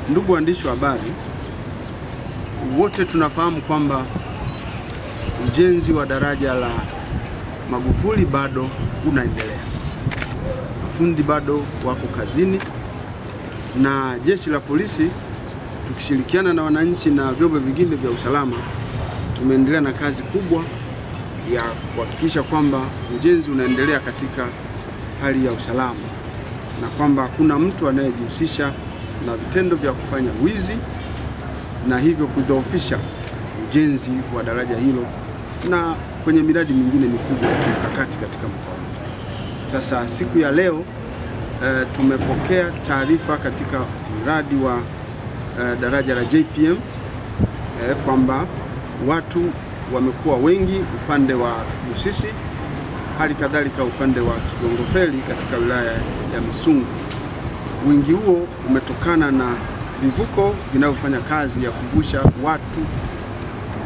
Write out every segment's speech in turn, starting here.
Ndugu waandishi wa habari, wote tunafahamu kwamba ujenzi wa daraja la Magufuli bado unaendelea. Mafundi bado wako kazini, na jeshi la polisi tukishirikiana na wananchi na vyombo vingine vya usalama tumeendelea na kazi kubwa ya kuhakikisha kwamba ujenzi unaendelea katika hali ya usalama na kwamba hakuna mtu anayejihusisha na vitendo vya kufanya wizi na hivyo kudhoofisha ujenzi wa daraja hilo na kwenye miradi mingine mikubwa ya kimkakati katika mkoa wetu. Sasa siku ya leo tumepokea taarifa katika mradi wa daraja la JPM kwamba watu wamekuwa wengi upande wa Busisi, hali kadhalika upande wa Kigongofeli katika wilaya ya Misungu. Wingi huo umetokana na vivuko vinavyofanya kazi ya kuvusha watu,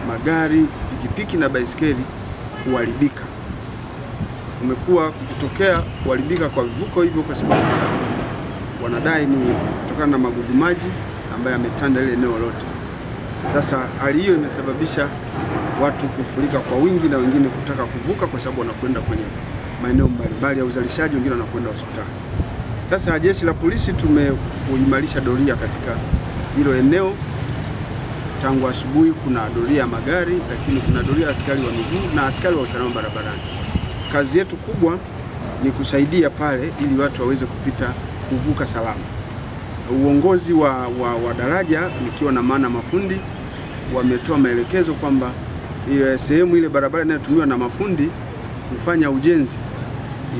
magari, pikipiki na baisikeli kuharibika. Kumekuwa kukitokea kuharibika kwa vivuko hivyo kwa sababu wanadai ni kutokana na magugu maji ambayo yametanda ile eneo lote. Sasa hali hiyo imesababisha watu kufurika kwa wingi na wengine kutaka kuvuka kwa sababu wanakwenda kwenye maeneo mbalimbali ya uzalishaji, wengine wanakwenda hospitali. Sasa jeshi la polisi tumeimarisha doria katika hilo eneo. Tangu asubuhi kuna doria ya magari, lakini kuna doria ya askari wa miguu na askari wa usalama barabarani. Kazi yetu kubwa ni kusaidia pale ili watu waweze kuvuka salama. Uongozi wa daraja nikiwa na maana mafundi wametoa maelekezo kwamba ile sehemu ile barabara inayotumiwa na mafundi kufanya ujenzi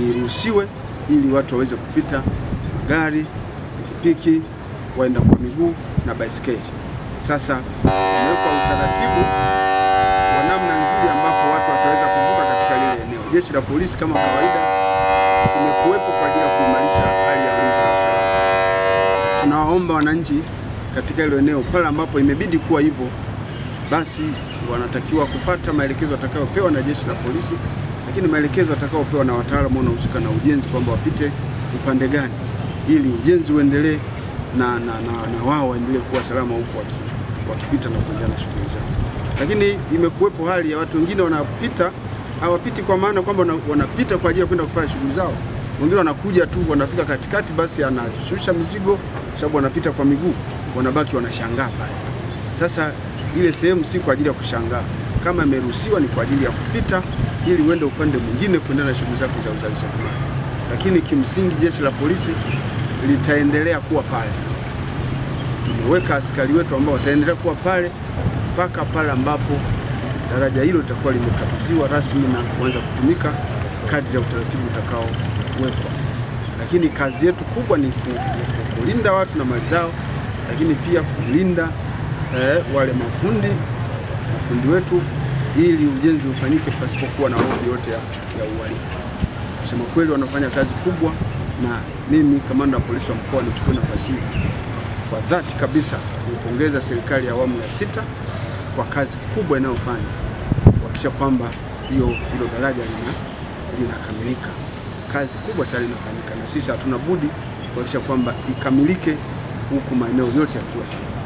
iruhusiwe ili watu waweze kupita, gari, pikipiki, waenda kwa miguu na baisikeli. Sasa tumeweka utaratibu wa namna nzuri ambapo watu wataweza kuvuka katika lile eneo. Jeshi la polisi kama kawaida tumekuwepo kwa ajili ya kuimarisha hali ya ulinzi na usalama. Tunawaomba wananchi katika hilo eneo pale ambapo imebidi kuwa hivyo, basi wanatakiwa kufuata maelekezo watakayopewa na jeshi la polisi, lakini maelekezo watakayopewa na wataalamu wanaohusika na ujenzi kwamba wapite upande gani ili ujenzi uendelee na wao waendelee kuwa salama huko wakipita na kuendelea na shughuli zao. Lakini imekuwepo hali ya watu wengine wanapita, hawapiti kwa maana kwamba wanapita kwa ajili ya kwenda kufanya shughuli zao. Wengine wanakuja tu, wanafika katikati, basi anashusha mizigo kwa sababu wanapita kwa miguu, wanabaki wanashangaa pale. Sasa ile sehemu si kwa ajili ya kushangaa. Kama imeruhusiwa ni kwa ajili ya kupita ili uende upande mwingine kuendelea na shughuli zako za uzalishaji mali. Lakini kimsingi jeshi la polisi litaendelea kuwa pale. Tumeweka askari wetu ambao wataendelea kuwa pale mpaka pale ambapo daraja hilo litakuwa limekabidhiwa rasmi na kuanza kutumika kadri ya utaratibu utakaowekwa. Lakini kazi yetu kubwa ni kulinda watu na mali zao, lakini pia kulinda wale mafundi wetu ili ujenzi ufanyike pasipokuwa na hofu yote ya uhalifu. Kusema kweli wanafanya kazi kubwa, na mimi kamanda wa polisi wa mkoa nichukue nafasi hii kwa dhati kabisa kuipongeza serikali ya awamu ya 6 kwa kazi kubwa inayofanya kuhakikisha kwamba hilo daraja linakamilika. Kazi kubwa sana inafanyika na sisi hatuna budi kuhakikisha kwamba ikamilike huku maeneo yote yakiwa salama.